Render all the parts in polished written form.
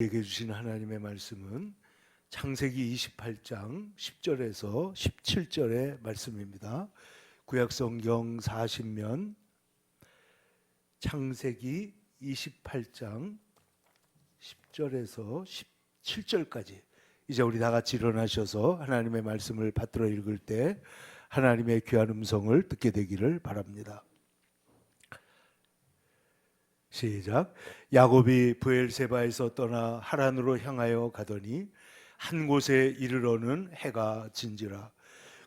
우리에게 주신 하나님의 말씀은 창세기 28장 10절에서 17절의 말씀입니다. 구약성경 40면 창세기 28장 10절에서 17절까지 이제 우리 다 같이 일어나셔서 하나님의 말씀을 받들어 읽을 때 하나님의 귀한 음성을 듣게 되기를 바랍니다. 시작. 야곱이 브엘세바에서 떠나 하란으로 향하여 가더니 한 곳에 이르러는 해가 진지라.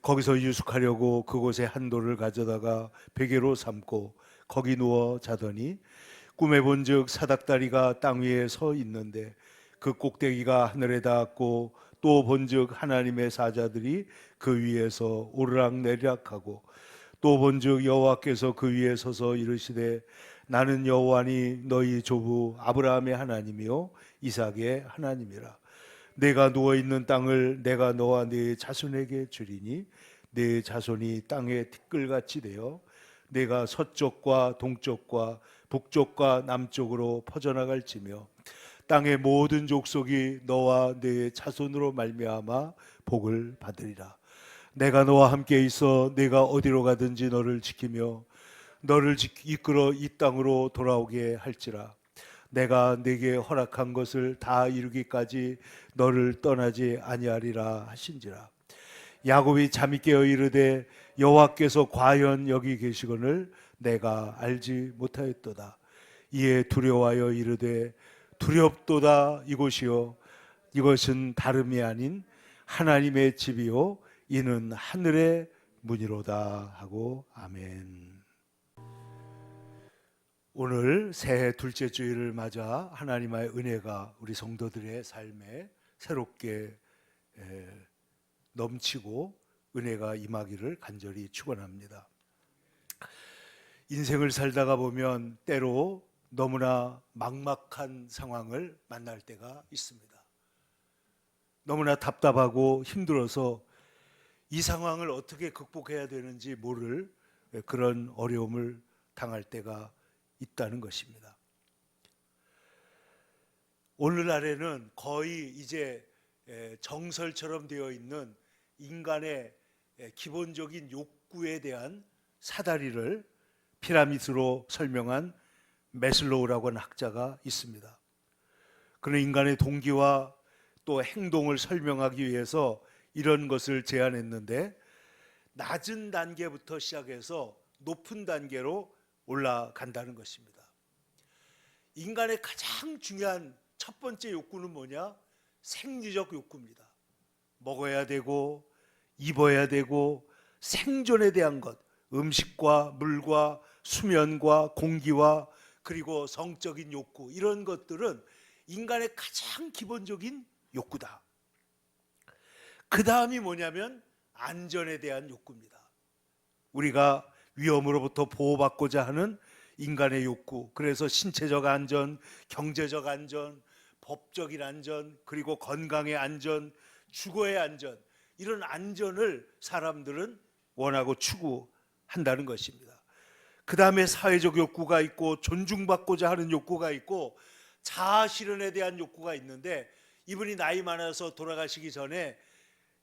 거기서 유숙하려고 그곳에 한 돌을 가져다가 베개로 삼고 거기 누워 자더니 꿈에 본즉 사닥다리가 땅 위에 서 있는데 그 꼭대기가 하늘에 닿았고 또 본즉 하나님의 사자들이 그 위에서 오르락내리락하고 또 본즉 여호와께서 그 위에 서서 이르시되 나는 여호와니 너희 조부 아브라함의 하나님이요 이삭의 하나님이라. 내가 누워있는 땅을 내가 너와 네 자손에게 주리니 네 자손이 땅의 티끌같이 되어 내가 서쪽과 동쪽과 북쪽과 남쪽으로 퍼져나갈지며 땅의 모든 족속이 너와 네 자손으로 말미암아 복을 받으리라. 내가 너와 함께 있어 내가 어디로 가든지 너를 지키며 너를 이끌어 이 땅으로 돌아오게 할지라. 내가 네게 허락한 것을 다 이루기까지 너를 떠나지 아니하리라 하신지라. 야곱이 잠이 깨어 이르되 여호와께서 과연 여기 계시거늘 내가 알지 못하였도다. 이에 두려워하여 이르되 두렵도다. 이곳이요 이것은 다름이 아닌 하나님의 집이요 이는 하늘의 문이로다 하고 아멘. 오늘 새해 둘째 주일을 맞아 하나님의 은혜가 우리 성도들의 삶에 새롭게 넘치고 은혜가 임하기를 간절히 축원합니다. 인생을 살다가 보면 때로 너무나 막막한 상황을 만날 때가 있습니다. 너무나 답답하고 힘들어서 이 상황을 어떻게 극복해야 되는지 모를 그런 어려움을 당할 때가 있다는 것입니다. 오늘날에는 거의 이제 정설처럼 되어 있는 인간의 기본적인 욕구에 대한 사다리를 피라미드로 설명한 매슬로우라고 하는 학자가 있습니다. 그는 인간의 동기와 또 행동을 설명하기 위해서 이런 것을 제안했는데 낮은 단계부터 시작해서 높은 단계로 올라간다는 것입니다. 인간의 가장 중요한 첫 번째 욕구는 뭐냐? 생리적 욕구입니다. 먹어야 되고 입어야 되고 생존에 대한 것, 음식과 물과 수면과 공기와 그리고 성적인 욕구, 이런 것들은 인간의 가장 기본적인 욕구다. 그 다음이 뭐냐면 안전에 대한 욕구입니다. 우리가 위험으로부터 보호받고자 하는 인간의 욕구, 그래서 신체적 안전, 경제적 안전, 법적인 안전, 그리고 건강의 안전, 주거의 안전, 이런 안전을 사람들은 원하고 추구한다는 것입니다. 그 다음에 사회적 욕구가 있고 존중받고자 하는 욕구가 있고 자아 실현에 대한 욕구가 있는데 이분이 나이 많아서 돌아가시기 전에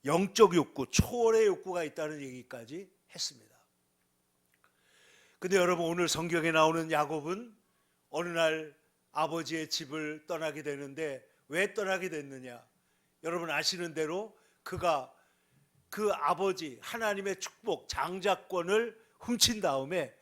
영적 욕구, 초월의 욕구가 있다는 얘기까지 했습니다. 근데 여러분, 오늘 성경에 나오는 야곱은 어느 날 아버지의 집을 떠나게 되는데 왜 떠나게 됐느냐? 여러분 아시는 대로 그가 그 아버지 하나님의 축복, 장자권을 훔친 다음에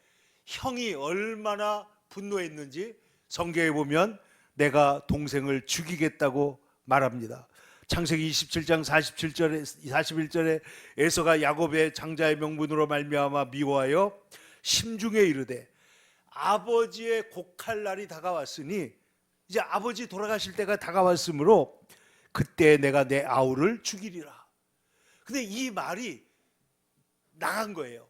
형이 얼마나 분노했는지 성경에 보면 내가 동생을 죽이겠다고 말합니다. 창세기 27장 41절에 에서가 야곱의 장자의 명분으로 말미암아 미워하여 심중에 이르되 아버지의 곡할 날이 다가왔으니 이제 아버지 돌아가실 때가 다가왔으므로 그때 내가 내 아우를 죽이리라. 근데 이 말이 나간 거예요.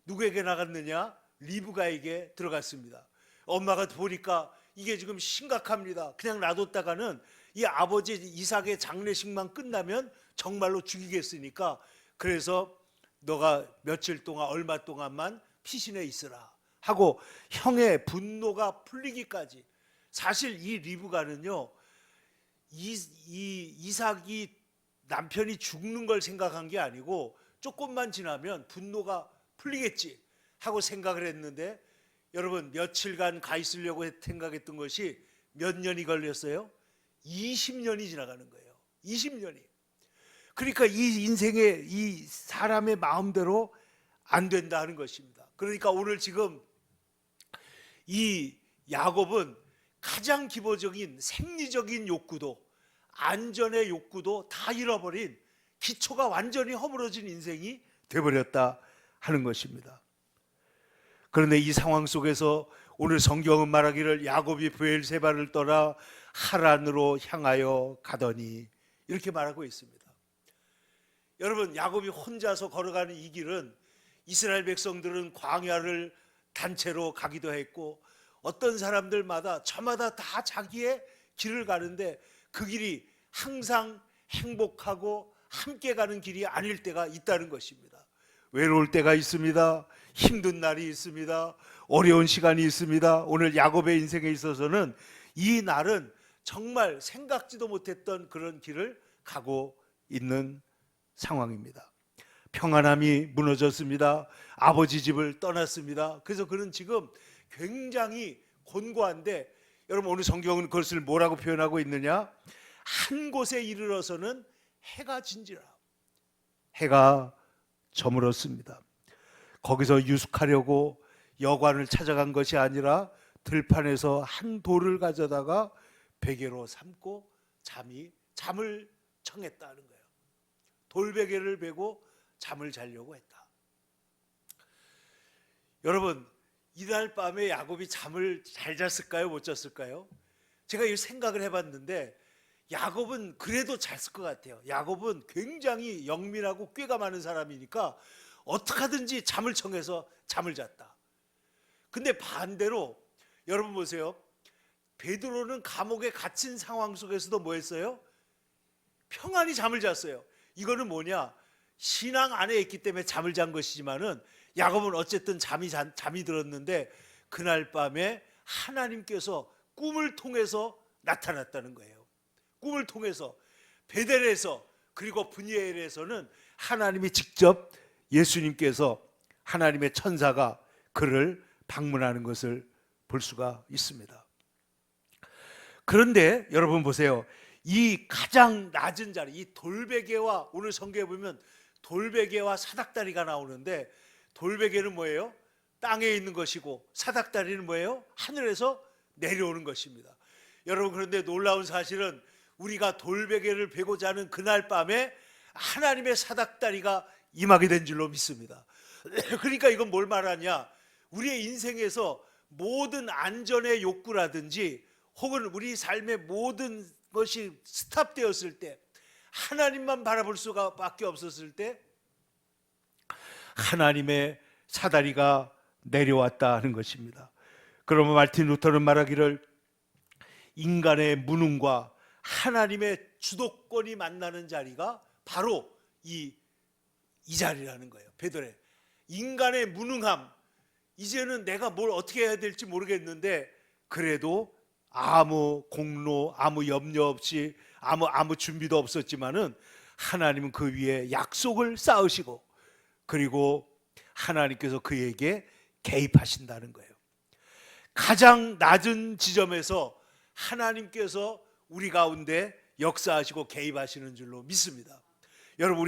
누구에게 나갔느냐? 리브가에게 들어갔습니다. 엄마가 보니까 이게 지금 심각합니다. 그냥 놔뒀다가는 이 아버지 이삭의 장례식만 끝나면 정말로 죽이겠으니까 그래서 너가 며칠 동안 얼마 동안만 피신해 있으라 하고 형의 분노가 풀리기까지. 사실 이 리브가는요 이삭이 남편이 죽는 걸 생각한 게 아니고 조금만 지나면 분노가 풀리겠지 하고 생각을 했는데, 여러분 며칠간 가 있으려고 생각했던 것이 몇 년이 걸렸어요? 20년이 지나가는 거예요. 20년이. 그러니까 이 인생의 이 사람의 마음대로 안 된다는 것입니다. 그러니까 오늘 지금 이 야곱은 가장 기본적인 생리적인 욕구도, 안전의 욕구도 다 잃어버린, 기초가 완전히 허물어진 인생이 되어버렸다 하는 것입니다. 그런데 이 상황 속에서 오늘 성경은 말하기를 야곱이 브엘세바를 떠나 하란으로 향하여 가더니, 이렇게 말하고 있습니다. 여러분, 야곱이 혼자서 걸어가는 이 길은, 이스라엘 백성들은 광야를 단체로 가기도 했고 어떤 사람들마다 저마다 다 자기의 길을 가는데 그 길이 항상 행복하고 함께 가는 길이 아닐 때가 있다는 것입니다. 외로울 때가 있습니다. 힘든 날이 있습니다. 어려운 시간이 있습니다. 오늘 야곱의 인생에 있어서는 이 날은 정말 생각지도 못했던 그런 길을 가고 있는 상황입니다. 평안함이 무너졌습니다. 아버지 집을 떠났습니다. 그래서 그는 지금 굉장히 곤고한데, 여러분 오늘 성경은 그것을 뭐라고 표현하고 있느냐? 한 곳에 이르러서는 해가 진지라. 해가 저물었습니다. 거기서 유숙하려고 여관을 찾아간 것이 아니라 들판에서 한 돌을 가져다가 베개로 삼고 잠을 청했다는 거예요. 돌베개를 베고 잠을 자려고 했다. 여러분, 이날 밤에 야곱이 잠을 잘 잤을까요? 못 잤을까요? 제가 이 생각을 해봤는데 야곱은 그래도 잤을 것 같아요. 야곱은 굉장히 영민하고 꾀가 많은 사람이니까 어떻게 하든지 잠을 청해서 잠을 잤다. 근데 반대로 여러분 보세요. 베드로는 감옥에 갇힌 상황 속에서도 뭐 했어요? 평안히 잠을 잤어요. 이거는 뭐냐? 신앙 안에 있기 때문에 잠을 잔 것이지만은 야곱은 어쨌든 잠이 들었는데 그날 밤에 하나님께서 꿈을 통해서 나타났다는 거예요. 꿈을 통해서 베델에서, 그리고 분이엘에서는 하나님이 직접, 예수님께서, 하나님의 천사가 그를 방문하는 것을 볼 수가 있습니다. 그런데 여러분 보세요. 이 가장 낮은 자리, 이 돌베개와, 오늘 성경에 보면 돌베개와 사닥다리가 나오는데, 돌베개는 뭐예요? 땅에 있는 것이고 사닥다리는 뭐예요? 하늘에서 내려오는 것입니다. 여러분, 그런데 놀라운 사실은 우리가 돌베개를 베고 자는 그날 밤에 하나님의 사닥다리가 임하게 된 줄로 믿습니다. 그러니까 이건 뭘 말하냐? 우리의 인생에서 모든 안전의 욕구라든지 혹은 우리 삶의 모든 것이 스탑되었을 때, 하나님만 바라볼 수밖에 없었을 때 하나님의 사다리가 내려왔다 하는 것입니다. 그러면 마르틴 루터는 말하기를 인간의 무능과 하나님의 주도권이 만나는 자리가 바로 이 자리라는 거예요. 베드레, 인간의 무능함, 이제는 내가 뭘 어떻게 해야 될지 모르겠는데 그래도 아무 공로, 아무 염려 없이 아무 준비도 없었지만은 하나님은 그 위에 약속을 쌓으시고, 그리고 하나님께서 그에게 개입하신다는 거예요. 가장 낮은 지점에서 하나님께서 우리 가운데 역사하시고 개입하시는 줄로 믿습니다. 여러분,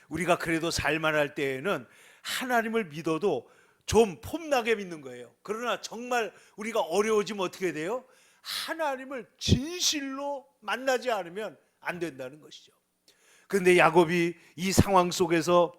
우리가 그래도 살만할 때에는 하나님을 믿어도 좀 폼나게 믿는 거예요. 그러나 정말 우리가 어려워지면 어떻게 돼요? 하나님을 진실로 만나지 않으면 안 된다는 것이죠. 그런데 야곱이 이 상황 속에서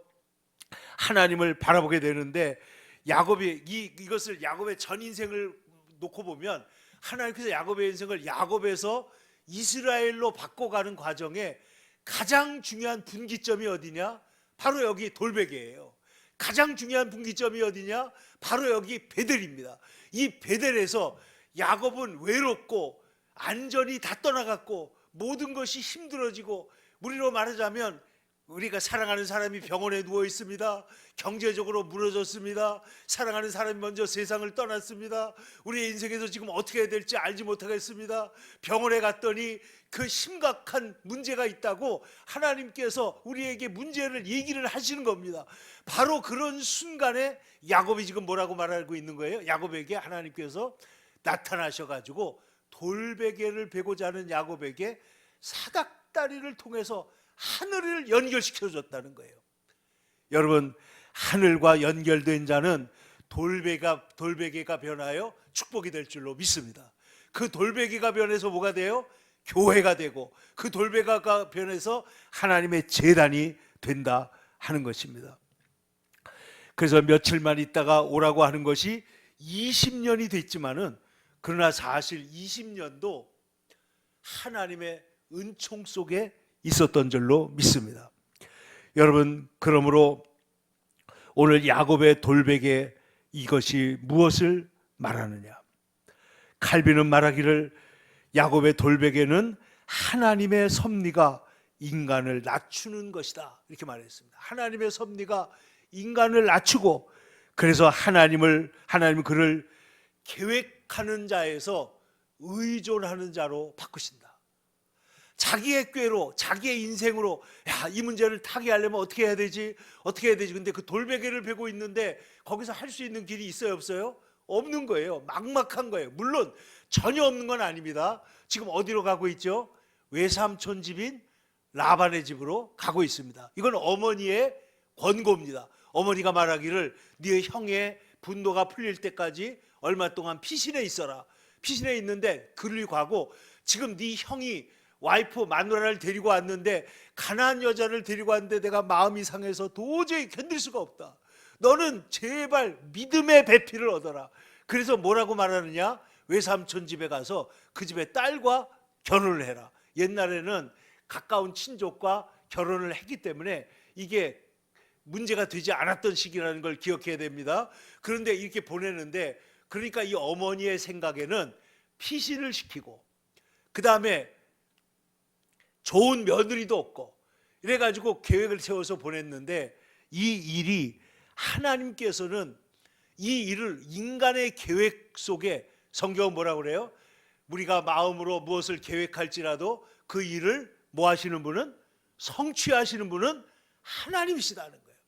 하나님을 바라보게 되는데, 야곱이 이것을 야곱의 전 인생을 놓고 보면 하나님께서 야곱의 인생을 야곱에서 이스라엘로 바꿔가는 과정에 가장 중요한 분기점이 어디냐? 바로 여기 돌베개예요. 가장 중요한 분기점이 어디냐? 바로 여기 베델입니다. 이 베델에서 야곱은 외롭고 안전이 다 떠나갔고 모든 것이 힘들어지고, 우리로 말하자면 우리가 사랑하는 사람이 병원에 누워 있습니다. 경제적으로 무너졌습니다. 사랑하는 사람이 먼저 세상을 떠났습니다. 우리의 인생에서 지금 어떻게 해야 될지 알지 못하겠습니다. 병원에 갔더니 그 심각한 문제가 있다고 하나님께서 우리에게 문제를 얘기를 하시는 겁니다. 바로 그런 순간에 야곱이 지금 뭐라고 말하고 있는 거예요? 야곱에게 하나님께서 나타나셔가지고 돌베개를 베고자 하는 야곱에게 사닥다리를 통해서 하늘을 연결시켜 줬다는 거예요. 여러분, 하늘과 연결된 자는 돌베개가 변하여 축복이 될 줄로 믿습니다. 그 돌베개가 변해서 뭐가 돼요? 교회가 되고, 그 돌베개가 변해서 하나님의 제단이 된다 하는 것입니다. 그래서 며칠만 있다가 오라고 하는 것이 20년이 됐지만은, 그러나 사실 20년도 하나님의 은총 속에 있었던 줄로 믿습니다. 여러분, 그러므로 오늘 야곱의 돌베개, 이것이 무엇을 말하느냐? 칼빈은 말하기를 야곱의 돌베개는 하나님의 섭리가 인간을 낮추는 것이다, 이렇게 말했습니다. 하나님의 섭리가 인간을 낮추고, 그래서 하나님은 그를 계획하는 자에서 의존하는 자로 바꾸신다. 자기의 꾀로, 자기의 인생으로, 야, 이 문제를 타개하려면 어떻게 해야 되지? 근데 그 돌베개를 베고 있는데 거기서 할 수 있는 길이 있어요, 없어요? 없는 거예요. 막막한 거예요. 물론 전혀 없는 건 아닙니다. 지금 어디로 가고 있죠? 외삼촌 집인 라반의 집으로 가고 있습니다. 이건 어머니의 권고입니다. 어머니가 말하기를 네 형의 분노가 풀릴 때까지 얼마 동안 피신해 있어라. 피신해 있는데 그를 가고, 지금 네 형이 와이프 마누라를 데리고 왔는데, 가난한 여자를 데리고 왔는데 내가 마음이 상해서 도저히 견딜 수가 없다. 너는 제발 믿음의 배필을 얻어라. 그래서 뭐라고 말하느냐? 외삼촌 집에 가서 그 집의 딸과 결혼을 해라. 옛날에는 가까운 친족과 결혼을 했기 때문에 이게 문제가 되지 않았던 시기라는 걸 기억해야 됩니다. 그런데 이렇게 보내는데, 그러니까 이 어머니의 생각에는 피신을 시키고, 그 다음에 좋은 며느리도 없고, 이래가지고 계획을 세워서 보냈는데, 이 일이 하나님께서는 이 일을 인간의 계획 속에, 성경은 뭐라고 그래요? 우리가 마음으로 무엇을 계획할지라도 그 일을 뭐 하시는 분은, 성취하시는 분은 하나님이시다는 거예요.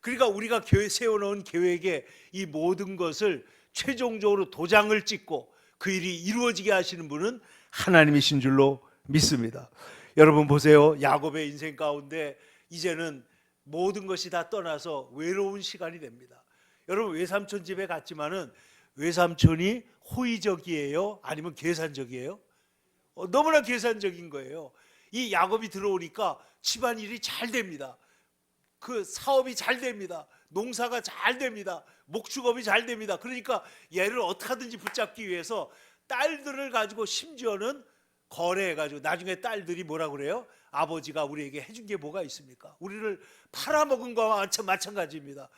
그러니까 우리가 세워놓은 계획에 이 모든 것을 최종적으로 도장을 찍고 그 일이 이루어지게 하시는 분은 하나님이신 줄로 믿습니다. 여러분 보세요. 야곱의 인생 가운데 이제는 모든 것이 다 떠나서 외로운 시간이 됩니다. 여러분, 외삼촌 집에 갔지만은 외삼촌이 호의적이에요? 아니면 계산적이에요? 너무나 계산적인 거예요. 이 야곱이 들어오니까 집안일이 잘 됩니다. 그 사업이 잘 됩니다. 농사가 잘 됩니다. 목축업이 잘 됩니다. 그러니까 얘를 어떻게 하든지 붙잡기 위해서 딸들을 가지고, 심지어는 거래해가지고, 나중에 딸들이 뭐라 그래요? 아버지가 우리에게 해준 게 뭐가 있습니까? 우리를 팔아먹은 거와 마찬가지입니다.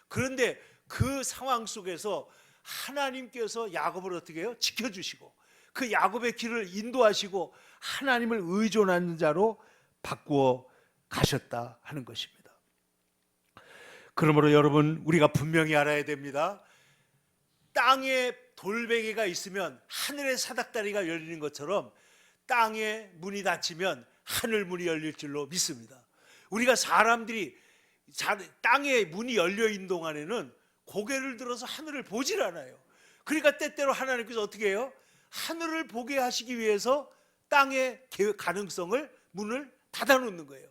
그런데 그 상황 속에서 하나님께서 야곱을 어떻게 해요? 지켜주시고, 그 야곱의 길을 인도하시고 하나님을 의존하는 자로 바꾸어 가셨다 하는 것입니다. 그러므로 여러분, 우리가 분명히 알아야 됩니다. 땅에 돌베개가 있으면 하늘의 사닥다리가 열리는 것처럼, 땅에 문이 닫히면 하늘 문이 열릴 줄로 믿습니다. 우리가 사람들이 땅에 문이 열려 있는 동안에는 고개를 들어서 하늘을 보질 않아요. 그러니까 때때로 하나님께서 어떻게 해요? 하늘을 보게 하시기 위해서 땅의 가능성을, 문을 닫아놓는 거예요.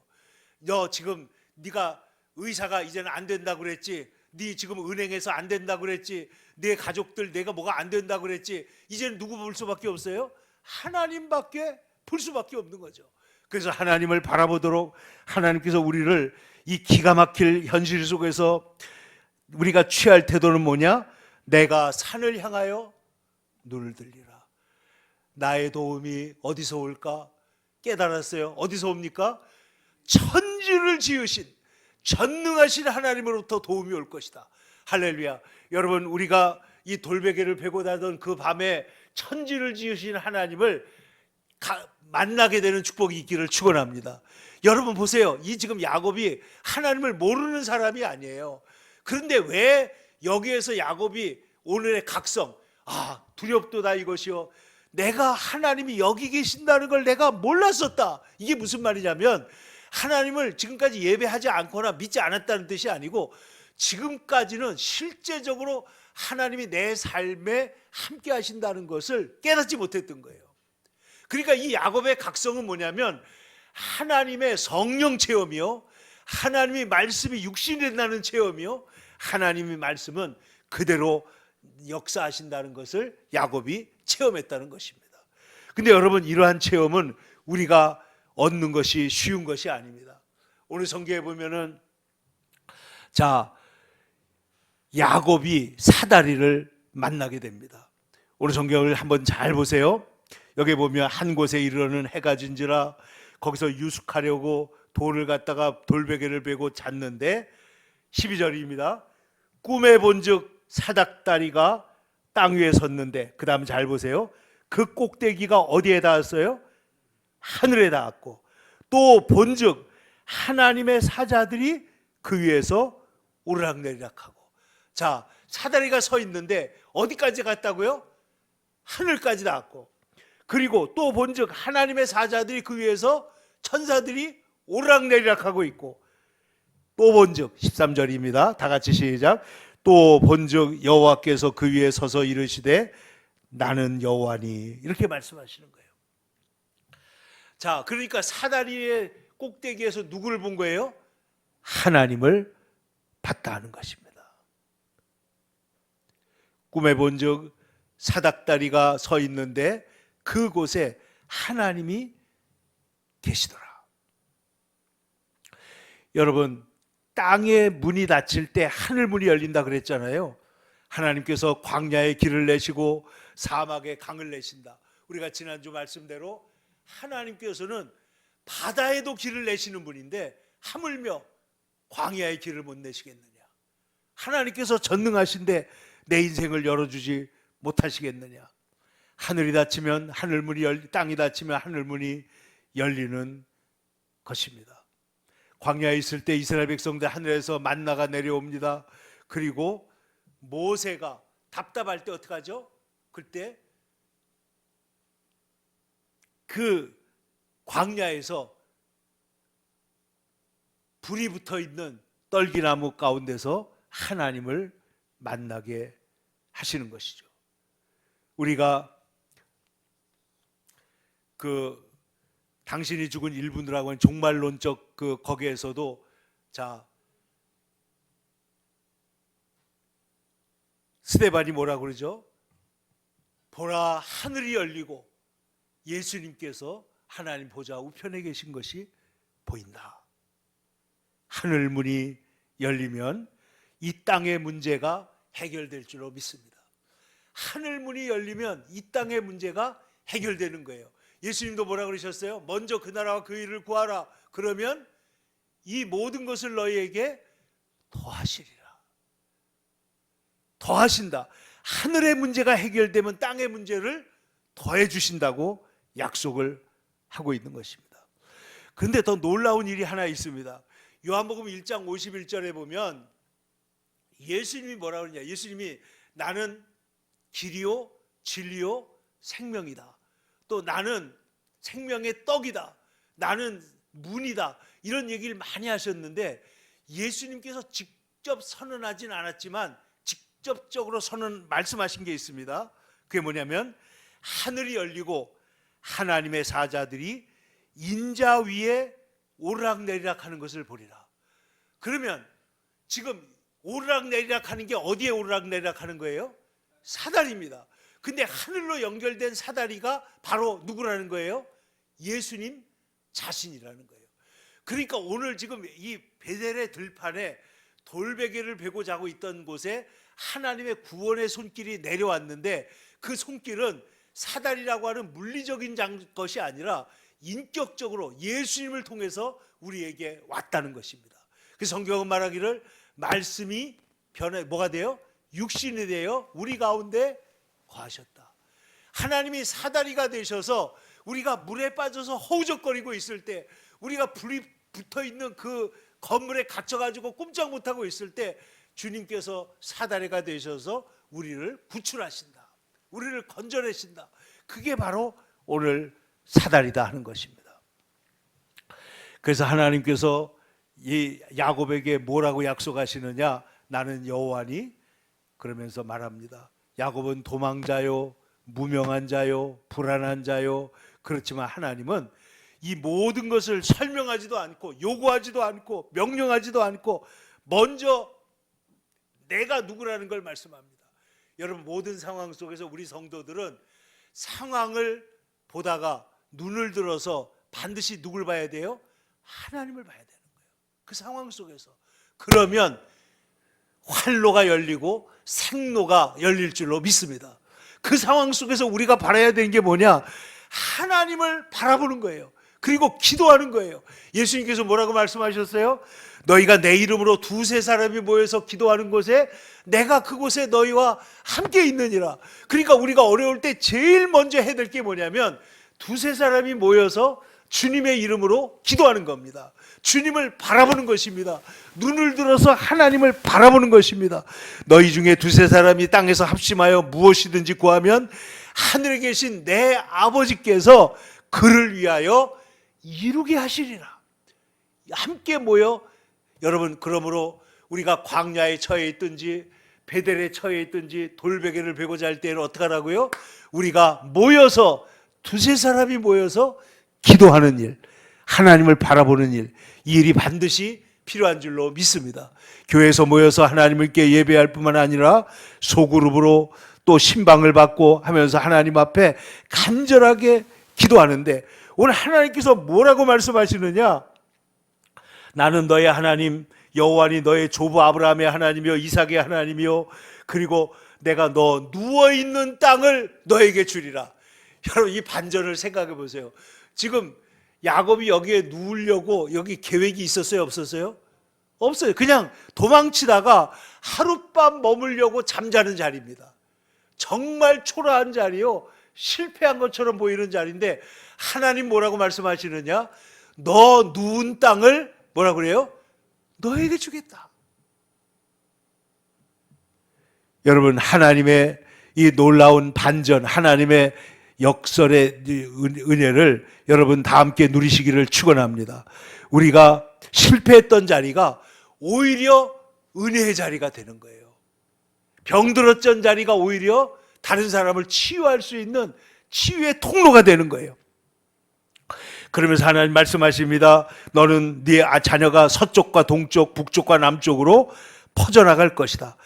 너 지금 네가 의사가 이제는 안 된다고 그랬지, 네 지금 은행에서 안 된다고 그랬지, 내 가족들 내가 뭐가 안 된다고 그랬지, 이제는 누구 볼 수밖에 없어요? 하나님밖에 볼 수밖에 없는 거죠. 그래서 하나님을 바라보도록 하나님께서 우리를 이 기가 막힐 현실 속에서 우리가 취할 태도는 뭐냐? 내가 산을 향하여 눈을 들리라. 나의 도움이 어디서 올까? 깨달았어요. 어디서 옵니까? 천지를 지으신 전능하신 하나님으로부터 도움이 올 것이다. 할렐루야. 여러분, 우리가 이 돌베개를 베고 자던 그 밤에 천지를 지으신 하나님을 만나게 되는 축복이 있기를 축원합니다. 여러분 보세요. 이 지금 야곱이 하나님을 모르는 사람이 아니에요. 그런데 왜 여기에서 야곱이 오늘의 각성, 두렵도다 이것이요, 내가 하나님이 여기 계신다는 걸 내가 몰랐었다. 이게 무슨 말이냐면 하나님을 지금까지 예배하지 않거나 믿지 않았다는 뜻이 아니고 지금까지는 실제적으로 하나님이 내 삶에 함께 하신다는 것을 깨닫지 못했던 거예요. 그러니까 이 야곱의 각성은 뭐냐면 하나님의 성령 체험이요, 하나님의 말씀이 육신이 된다는 체험이요, 하나님의 말씀은 그대로 역사하신다는 것을 야곱이 체험했다는 것입니다. 근데 여러분, 이러한 체험은 우리가 얻는 것이 쉬운 것이 아닙니다. 오늘 성경에 보면은 야곱이 사다리를 만나게 됩니다. 오늘 성경을 한번 잘 보세요. 여기 보면 한 곳에 이르러는 해가 진지라, 거기서 유숙하려고 돌을 갖다가 돌베개를 베고 잤는데 12절입니다. 꿈에 본즉 사닥다리가 땅 위에 섰는데, 그 다음 잘 보세요. 그 꼭대기가 어디에 닿았어요? 하늘에 닿았고, 또 본즉 하나님의 사자들이 그 위에서 오르락내리락하고. 자, 사다리가 서 있는데 어디까지 갔다고요? 하늘까지 닿았고, 그리고 또 본즉 하나님의 사자들이 그 위에서 천사들이 오르락내리락하고 있고, 또 본즉 13절입니다. 다 같이 시작. 또 본즉 여호와께서 그 위에 서서 이르시되 나는 여호와니, 이렇게 말씀하시는 거예요. 자, 그러니까 사다리의 꼭대기에서 누구를 본 거예요? 하나님을 봤다 하는 것입니다. 꿈에 본즉 사닥다리가 서 있는데 그곳에 하나님이 계시더라. 여러분, 땅의 문이 닫힐 때 하늘 문이 열린다 그랬잖아요. 하나님께서 광야에 길을 내시고 사막에 강을 내신다. 우리가 지난주 말씀대로 하나님께서는 바다에도 길을 내시는 분인데 하물며 광야의 길을 못 내시겠느냐. 하나님께서 전능하신데 내 인생을 열어주지 못하시겠느냐. 하늘이 닫히면 하늘문이 땅이 닫히면 하늘문이 열리는 것입니다. 광야에 있을 때 이스라엘 백성들 하늘에서 만나가 내려옵니다. 그리고 모세가 답답할 때 어떻게 하죠? 그때 그 광야에서 불이 붙어 있는 떨기나무 가운데서 하나님을 만나게 하시는 것이죠. 우리가 당신이 죽은 일분이라고 하는 종말론적 거기에서도 스데반이 뭐라 그러죠? 보라, 하늘이 열리고 예수님께서 하나님 보좌 우편에 계신 것이 보인다. 하늘 문이 열리면 이 땅의 문제가 해결될 줄로 믿습니다. 하늘 문이 열리면 이 땅의 문제가 해결되는 거예요. 예수님도 뭐라 그러셨어요? 먼저 그 나라와 그 일을 구하라. 그러면 이 모든 것을 너희에게 더하시리라. 더하신다. 하늘의 문제가 해결되면 땅의 문제를 더해 주신다고 약속을 하고 있는 것입니다. 그런데 더 놀라운 일이 하나 있습니다. 요한복음 1장 51절에 보면 예수님이 뭐라 그러냐. 예수님이 나는 길이요 진리요 생명이다. 또 나는 생명의 떡이다. 나는 문이다. 이런 얘기를 많이 하셨는데 예수님께서 직접 선언하진 않았지만 직접적으로 말씀하신 게 있습니다. 그게 뭐냐면 하늘이 열리고 하나님의 사자들이 인자 위에 오르락내리락 하는 것을 보리라. 그러면 지금 오르락내리락 하는 게 어디에 오르락내리락 하는 거예요? 사다리입니다. 근데 하늘로 연결된 사다리가 바로 누구라는 거예요? 예수님 자신이라는 거예요. 그러니까 오늘 지금 이 베델의 들판에 돌베개를 베고 자고 있던 곳에 하나님의 구원의 손길이 내려왔는데 그 손길은 사다리라고 하는 물리적인 것이 아니라 인격적으로 예수님을 통해서 우리에게 왔다는 것입니다. 그래서 성경은 말하기를 말씀이 뭐가 돼요? 육신이 되어 우리 가운데 거하셨다. 하나님이 사다리가 되셔서 우리가 물에 빠져서 허우적거리고 있을 때, 우리가 불이 붙어 있는 그 건물에 갇혀가지고 꼼짝 못하고 있을 때 주님께서 사다리가 되셔서 우리를 구출하신다, 우리를 건져내신다. 그게 바로 오늘 사다리다 하는 것입니다. 그래서 하나님께서 이 야곱에게 뭐라고 약속하시느냐? 나는 여호와니 그러면서 말합니다. 야곱은 도망자요, 무명한 자요, 불안한 자요. 그렇지만 하나님은 이 모든 것을 설명하지도 않고 요구하지도 않고 명령하지도 않고 먼저 내가 누구라는 걸 말씀합니다. 여러분, 모든 상황 속에서 우리 성도들은 상황을 보다가 눈을 들어서 반드시 누굴 봐야 돼요? 하나님을 봐야 되는 거예요. 그 상황 속에서. 그러면 활로가 열리고 생로가 열릴 줄로 믿습니다. 그 상황 속에서 우리가 바라야 되는 게 뭐냐? 하나님을 바라보는 거예요. 그리고 기도하는 거예요. 예수님께서 뭐라고 말씀하셨어요? 너희가 내 이름으로 두세 사람이 모여서 기도하는 곳에 내가 그곳에 너희와 함께 있느니라. 그러니까 우리가 어려울 때 제일 먼저 해야 될 게 뭐냐면 두세 사람이 모여서 주님의 이름으로 기도하는 겁니다. 주님을 바라보는 것입니다. 눈을 들어서 하나님을 바라보는 것입니다. 너희 중에 두세 사람이 땅에서 합심하여 무엇이든지 구하면 하늘에 계신 내 아버지께서 그를 위하여 이루게 하시리라. 함께 모여, 여러분, 그러므로 우리가 광야에 처해 있든지 베델에 처해 있든지 돌베개를 베고자 할 때는 어떻게 하라고요? 우리가 모여서 두세 사람이 모여서 기도하는 일, 하나님을 바라보는 일, 이 일이 반드시 필요한 줄로 믿습니다. 교회에서 모여서 하나님께 예배할 뿐만 아니라 소그룹으로 또 신방을 받고 하면서 하나님 앞에 간절하게 기도하는데, 오늘 하나님께서 뭐라고 말씀하시느냐? 나는 너의 하나님 여호와니 너의 조부 아브라함의 하나님이요 이삭의 하나님이요 그리고 내가 너 누워있는 땅을 너에게 주리라. 여러분, 이 반전을 생각해 보세요. 지금 야곱이 여기에 누우려고 여기 계획이 있었어요, 없었어요? 없어요. 그냥 도망치다가 하룻밤 머물려고 잠자는 자리입니다. 정말 초라한 자리요, 실패한 것처럼 보이는 자리인데 하나님 뭐라고 말씀하시느냐? 너 누운 땅을 뭐라고 그래요? 너에게 주겠다. 여러분, 하나님의 이 놀라운 반전, 하나님의 역설의 은혜를 여러분 다 함께 누리시기를 축원합니다. 우리가 실패했던 자리가 오히려 은혜의 자리가 되는 거예요. 병들었던 자리가 오히려 다른 사람을 치유할 수 있는 치유의 통로가 되는 거예요. 그러면서 하나님 말씀하십니다. 너는 네 자녀가 서쪽과 동쪽, 북쪽과 남쪽으로 퍼져나갈 것이다.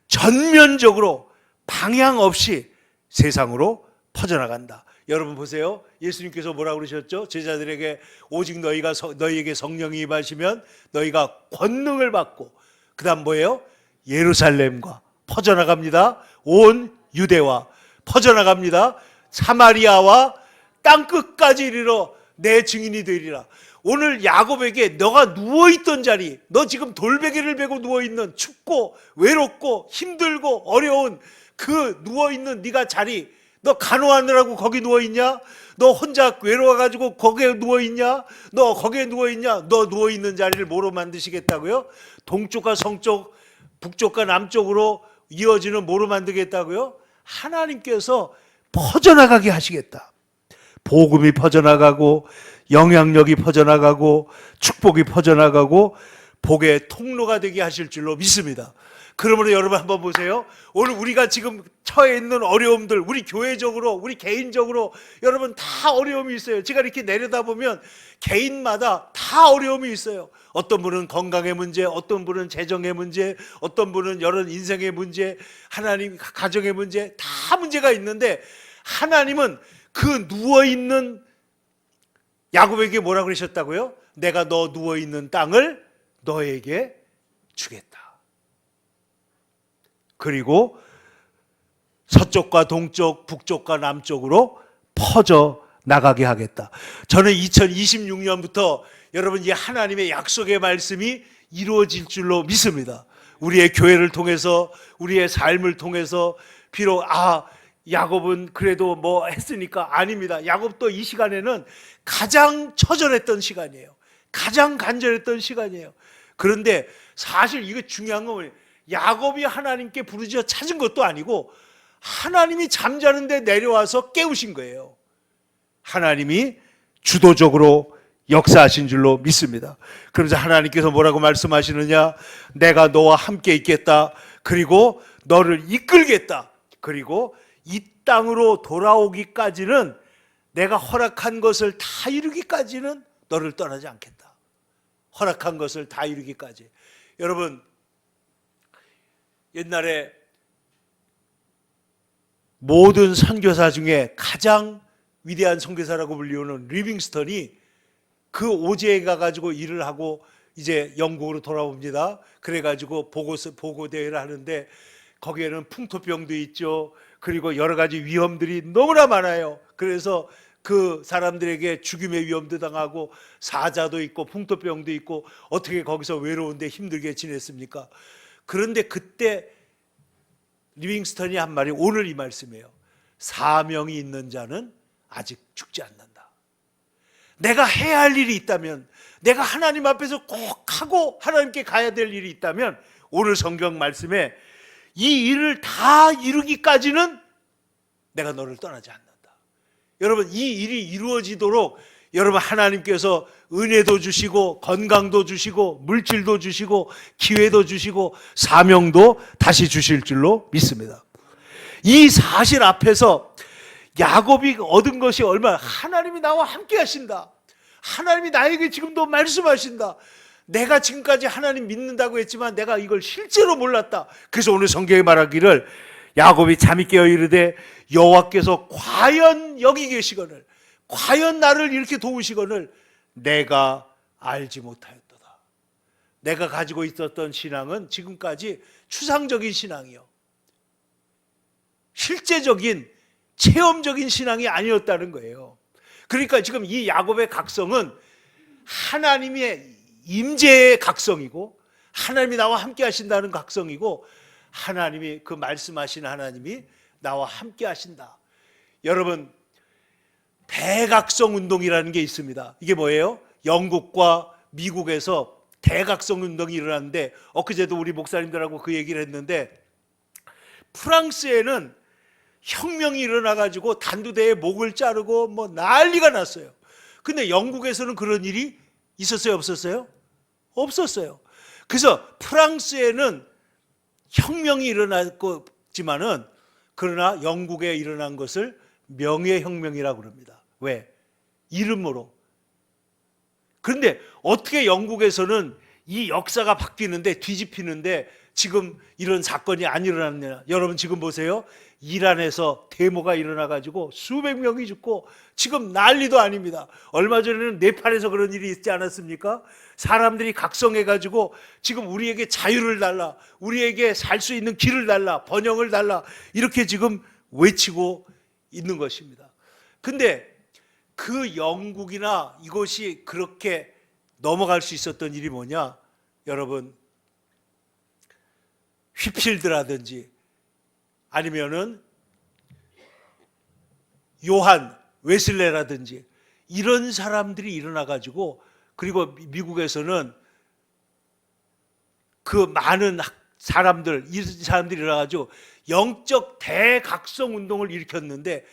전면적으로 방향 없이 세상으로 퍼져나간다. 여러분 보세요. 예수님께서 뭐라고 그러셨죠? 제자들에게 오직 너희에게 성령이 임하시면 너희가 권능을 받고, 그 다음 뭐예요? 예루살렘과 퍼져나갑니다. 온 유대와 퍼져나갑니다. 사마리아와 땅끝까지 이르러 내 증인이 되리라. 오늘 야곱에게 너가 누워있던 자리, 너 지금 돌베개를 베고 누워있는, 춥고 외롭고 힘들고 어려운 그 누워있는 네가 자리, 너 간호하느라고 거기 누워있냐? 너 혼자 외로워가지고 거기에 누워있냐? 너 거기에 누워있냐? 너 누워있는 자리를 뭐로 만드시겠다고요? 동쪽과 서쪽, 북쪽과 남쪽으로 이어지는 뭐로 만들겠다고요? 하나님께서 퍼져나가게 하시겠다. 복음이 퍼져나가고 영향력이 퍼져나가고 축복이 퍼져나가고 복의 통로가 되게 하실 줄로 믿습니다. 그러므로 여러분 한번 보세요. 오늘 우리가 지금 처해 있는 어려움들, 우리 교회적으로, 우리 개인적으로 여러분 다 어려움이 있어요. 제가 이렇게 내려다보면 개인마다 다 어려움이 있어요. 어떤 분은 건강의 문제, 어떤 분은 재정의 문제, 어떤 분은 여러 인생의 문제, 하나님 가정의 문제, 다 문제가 있는데 하나님은 그 누워있는 야곱에게 뭐라고 그러셨다고요? 내가 너 누워있는 땅을 너에게 주겠다. 그리고 서쪽과 동쪽, 북쪽과 남쪽으로 퍼져 나가게 하겠다. 저는 2026년부터 여러분 이 하나님의 약속의 말씀이 이루어질 줄로 믿습니다. 우리의 교회를 통해서, 우리의 삶을 통해서 비록 야곱은 그래도 뭐 했으니까 아닙니다. 야곱도 이 시간에는 가장 처절했던 시간이에요. 가장 간절했던 시간이에요. 그런데 사실 이게 중요한 건 뭐예요? 야곱이 하나님께 부르짖어 찾은 것도 아니고 하나님이 잠자는데 내려와서 깨우신 거예요. 하나님이 주도적으로 역사하신 줄로 믿습니다. 그러면서 하나님께서 뭐라고 말씀하시느냐? 내가 너와 함께 있겠다. 그리고 너를 이끌겠다. 그리고 이 땅으로 돌아오기까지는 내가 허락한 것을 다 이루기까지는 너를 떠나지 않겠다. 허락한 것을 다 이루기까지. 여러분, 옛날에 모든 선교사 중에 가장 위대한 선교사라고 불리우는 리빙스턴이 그 오지에 가가지고 일을 하고 이제 영국으로 돌아옵니다. 그래가지고 보고 대회를 하는데 거기에는 풍토병도 있죠. 그리고 여러 가지 위험들이 너무나 많아요. 그래서 그 사람들에게 죽임의 위험도 당하고 사자도 있고 풍토병도 있고 어떻게 거기서 외로운데 힘들게 지냈습니까? 그런데 그때 리빙스턴이 한 말이 오늘 이 말씀이에요. 사명이 있는 자는 아직 죽지 않는다. 내가 해야 할 일이 있다면, 내가 하나님 앞에서 꼭 하고 하나님께 가야 될 일이 있다면 오늘 성경 말씀에 이 일을 다 이루기까지는 내가 너를 떠나지 않는다. 여러분, 이 일이 이루어지도록 여러분 하나님께서 은혜도 주시고 건강도 주시고 물질도 주시고 기회도 주시고 사명도 다시 주실 줄로 믿습니다. 이 사실 앞에서 야곱이 얻은 것이 얼마나, 하나님이 나와 함께 하신다. 하나님이 나에게 지금도 말씀하신다. 내가 지금까지 하나님 믿는다고 했지만 내가 이걸 실제로 몰랐다. 그래서 오늘 성경에 말하기를 야곱이 잠이 깨어 이르되 여호와께서 과연 여기 계시거늘, 과연 나를 이렇게 도우시거늘 내가 알지 못하였도다. 내가 가지고 있었던 신앙은 지금까지 추상적인 신앙이요, 실제적인 체험적인 신앙이 아니었다는 거예요. 그러니까 지금 이 야곱의 각성은 하나님의 임재의 각성이고 하나님이 나와 함께 하신다는 각성이고 하나님이 그 말씀하신 하나님이 나와 함께 하신다. 여러분, 대각성 운동이라는 게 있습니다. 이게 뭐예요? 영국과 미국에서 대각성 운동이 일어났는데 엊그제도 우리 목사님들하고 그 얘기를 했는데 프랑스에는 혁명이 일어나가지고 단두대에 목을 자르고 뭐 난리가 났어요. 근데 영국에서는 그런 일이 있었어요? 없었어요? 없었어요. 그래서 프랑스에는 혁명이 일어났지만은 그러나 영국에 일어난 것을 명예혁명이라고 그럽니다. 왜? 이름으로. 그런데 어떻게 영국에서는 이 역사가 바뀌는데, 뒤집히는데 지금 이런 사건이 안 일어났냐? 여러분 지금 보세요. 이란에서 데모가 일어나가지고 수백 명이 죽고 지금 난리도 아닙니다. 얼마 전에는 네팔에서 그런 일이 있지 않았습니까? 사람들이 각성해가지고 지금 우리에게 자유를 달라, 우리에게 살 수 있는 길을 달라, 번영을 달라, 이렇게 지금 외치고 있는 것입니다. 근데 그 영국이나 이것이 그렇게 넘어갈 수 있었던 일이 뭐냐? 여러분, 휘필드라든지 아니면은 요한 웨슬레라든지 이런 사람들이 일어나가지고, 그리고 미국에서는 그 많은 사람들, 이 사람들이 일어나가지고 영적 대각성 운동을 일으켰는데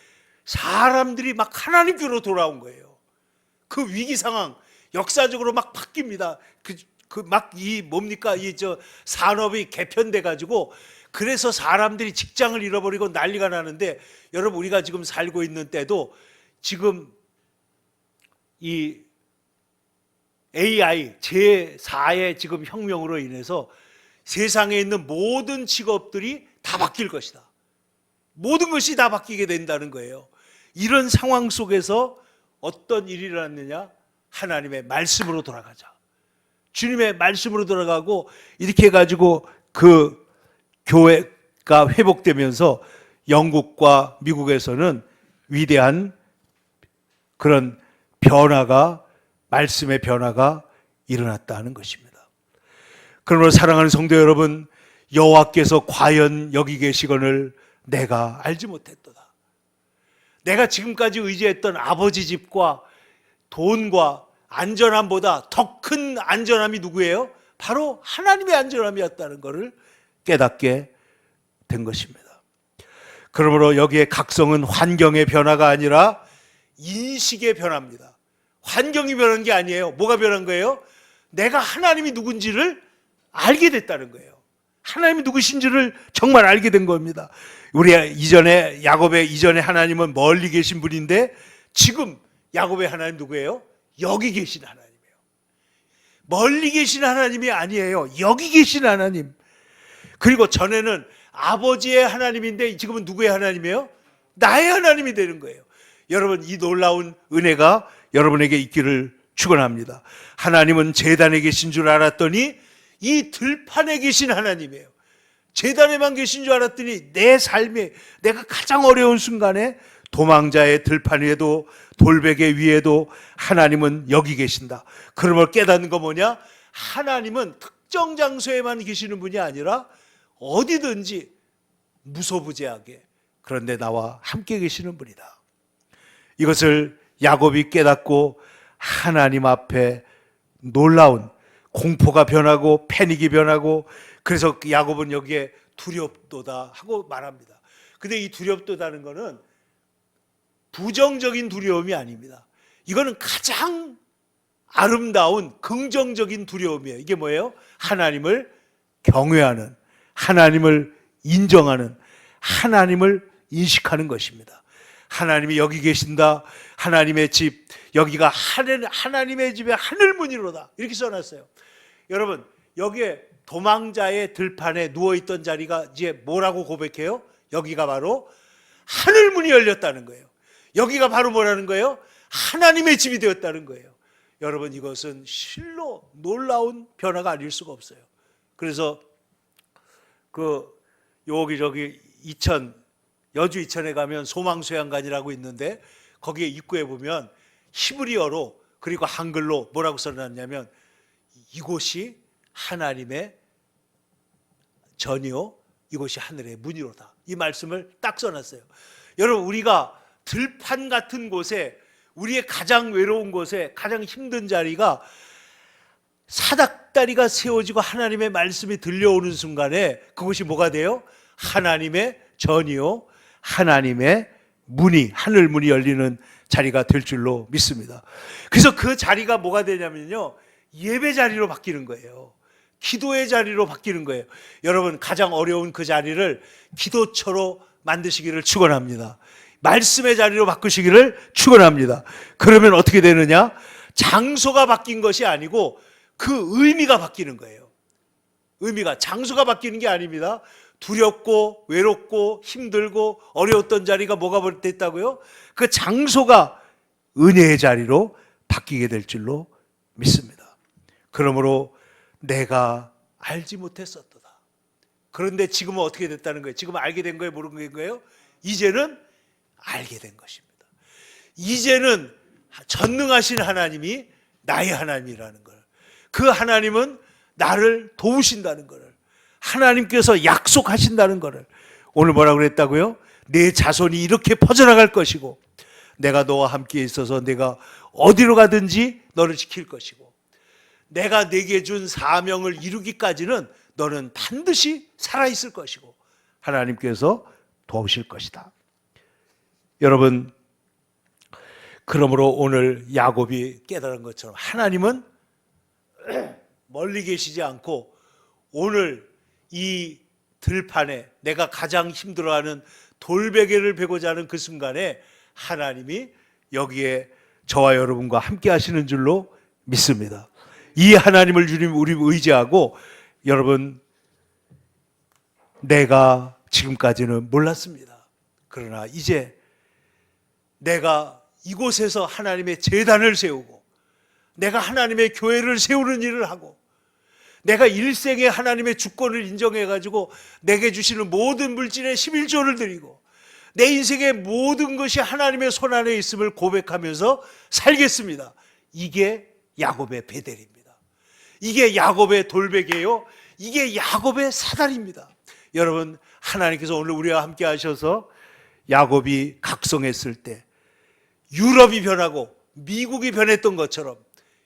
사람들이 막 하나님께로 돌아온 거예요. 그 위기 상황 역사적으로 막 바뀝니다. 산업이 개편돼 가지고 그래서 사람들이 직장을 잃어버리고 난리가 나는데, 여러분 우리가 지금 살고 있는 때도 지금 이 AI 제4의 지금 혁명으로 인해서 세상에 있는 모든 직업들이 다 바뀔 것이다. 모든 것이 다 바뀌게 된다는 거예요. 이런 상황 속에서 어떤 일이 일어났느냐? 하나님의 말씀으로 돌아가자. 주님의 말씀으로 돌아가고 이렇게 해가지고 그 교회가 회복되면서 영국과 미국에서는 위대한 그런 변화가, 말씀의 변화가 일어났다는 것입니다. 그러므로 사랑하는 성도 여러분, 여호와께서 과연 여기 계시거늘 내가 알지 못했도다. 내가 지금까지 의지했던 아버지 집과 돈과 안전함보다 더 큰 안전함이 누구예요? 바로 하나님의 안전함이었다는 것을 깨닫게 된 것입니다. 그러므로 여기에 각성은 환경의 변화가 아니라 인식의 변화입니다. 환경이 변한 게 아니에요. 뭐가 변한 거예요? 내가 하나님이 누군지를 알게 됐다는 거예요. 하나님이 누구신지를 정말 알게 된 겁니다. 우리 이전에 야곱의 이전에 하나님은 멀리 계신 분인데 지금 야곱의 하나님 누구예요? 여기 계신 하나님이에요. 멀리 계신 하나님이 아니에요. 여기 계신 하나님. 그리고 전에는 아버지의 하나님인데 지금은 누구의 하나님이에요? 나의 하나님이 되는 거예요. 여러분, 이 놀라운 은혜가 여러분에게 있기를 축원합니다. 하나님은 제단에 계신 줄 알았더니 이 들판에 계신 하나님이에요. 제단에만 계신 줄 알았더니 내 삶에 내가 가장 어려운 순간에 도망자의 들판 위에도 돌베개 위에도 하나님은 여기 계신다. 그러면 깨닫는 거 뭐냐? 하나님은 특정 장소에만 계시는 분이 아니라 어디든지 무소부재하게 그런데 나와 함께 계시는 분이다. 이것을 야곱이 깨닫고 하나님 앞에 놀라운 공포가 변하고 패닉이 변하고 그래서 야곱은 여기에 두렵도다 하고 말합니다. 근데 이 두렵도다는 것은 부정적인 두려움이 아닙니다. 이거는 가장 아름다운 긍정적인 두려움이에요. 이게 뭐예요? 하나님을 경외하는, 하나님을 인정하는, 하나님을 인식하는 것입니다. 하나님이 여기 계신다. 하나님의 집, 여기가 하나님의 집의 하늘문이로다. 이렇게 써놨어요. 여러분, 여기에 도망자의 들판에 누워있던 자리가 이제 뭐라고 고백해요? 여기가 바로 하늘문이 열렸다는 거예요. 여기가 바로 뭐라는 거예요? 하나님의 집이 되었다는 거예요. 여러분, 이것은 실로 놀라운 변화가 아닐 수가 없어요. 그래서 여기 여주 이천에 가면 소망수양관이라고 있는데 거기에 입구에 보면 히브리어로 그리고 한글로 뭐라고 써놨냐면 이곳이 하나님의 전이요 이곳이 하늘의 문이로다. 이 말씀을 딱 써놨어요. 여러분, 우리가 들판 같은 곳에 우리의 가장 외로운 곳에 가장 힘든 자리가 사닥다리가 세워지고 하나님의 말씀이 들려오는 순간에 그것이 뭐가 돼요? 하나님의 전이요 하나님의 문이 하늘 문이 열리는 자리가 될 줄로 믿습니다. 그래서 그 자리가 뭐가 되냐면요 예배 자리로 바뀌는 거예요. 기도의 자리로 바뀌는 거예요. 여러분, 가장 어려운 그 자리를 기도처로 만드시기를 축원합니다. 말씀의 자리로 바꾸시기를 축원합니다. 그러면 어떻게 되느냐? 장소가 바뀐 것이 아니고 그 의미가 바뀌는 거예요. 의미가 장소가 바뀌는 게 아닙니다. 두렵고 외롭고 힘들고 어려웠던 자리가 뭐가 됐다고요? 그 장소가 은혜의 자리로 바뀌게 될 줄로 믿습니다. 그러므로 내가 알지 못했었도다. 그런데 지금은 어떻게 됐다는 거예요? 지금은 알게 된 거예요? 모르는 거예요? 이제는 알게 된 것입니다. 이제는 전능하신 하나님이 나의 하나님이라는 걸, 그 하나님은 나를 도우신다는 것을, 하나님께서 약속하신다는 것을, 오늘 뭐라고 그랬다고요? 내 자손이 이렇게 퍼져나갈 것이고 내가 너와 함께 있어서 내가 어디로 가든지 너를 지킬 것이고 내가 내게 준 사명을 이루기까지는 너는 반드시 살아있을 것이고 하나님께서 도우실 것이다. 여러분, 그러므로 오늘 야곱이 깨달은 것처럼 하나님은 멀리 계시지 않고 오늘 이 들판에 내가 가장 힘들어하는 돌베개를 베고자 하는 그 순간에 하나님이 여기에 저와 여러분과 함께 하시는 줄로 믿습니다. 이 하나님을 주님 우리 의지하고, 여러분, 내가 지금까지는 몰랐습니다. 그러나 이제 내가 이곳에서 하나님의 제단을 세우고 내가 하나님의 교회를 세우는 일을 하고 내가 일생에 하나님의 주권을 인정해가지고 내게 주시는 모든 물질의 11조를 드리고 내 인생의 모든 것이 하나님의 손안에 있음을 고백하면서 살겠습니다. 이게 야곱의 베델입니다. 이게 야곱의 돌베개요. 이게 야곱의 사다리입니다. 여러분, 하나님께서 오늘 우리와 함께 하셔서 야곱이 각성했을 때 유럽이 변하고 미국이 변했던 것처럼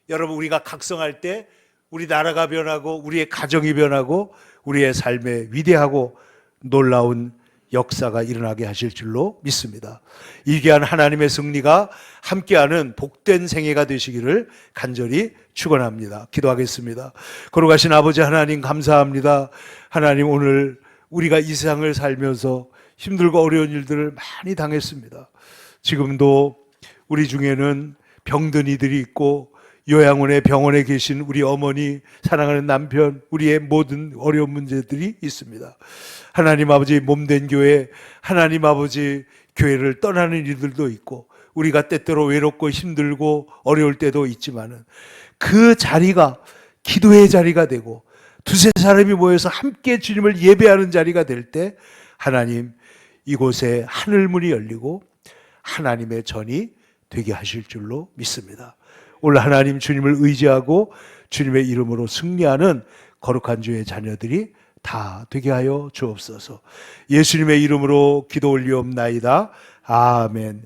여러분 우리가 각성할 때 우리 나라가 변하고 우리의 가정이 변하고 우리의 삶에 위대하고 놀라운 역사가 일어나게 하실 줄로 믿습니다. 이 귀한 하나님의 승리가 함께하는 복된 생애가 되시기를 간절히 축원합니다. 기도하겠습니다. 거룩하신 아버지 하나님 감사합니다. 하나님 오늘 우리가 이 세상을 살면서 힘들고 어려운 일들을 많이 당했습니다. 지금도 우리 중에는 병든 이들이 있고 요양원에 병원에 계신 우리 어머니, 사랑하는 남편, 우리의 모든 어려운 문제들이 있습니다. 하나님 아버지 몸된 교회, 하나님 아버지 교회를 떠나는 이들도 있고 우리가 때때로 외롭고 힘들고 어려울 때도 있지만은 그 자리가 기도의 자리가 되고 두세 사람이 모여서 함께 주님을 예배하는 자리가 될 때 하나님 이곳에 하늘문이 열리고 하나님의 전이 되게 하실 줄로 믿습니다. 오늘 하나님 주님을 의지하고 주님의 이름으로 승리하는 거룩한 주의 자녀들이 다 되게 하여 주옵소서. 예수님의 이름으로 기도 올리옵나이다. 아멘.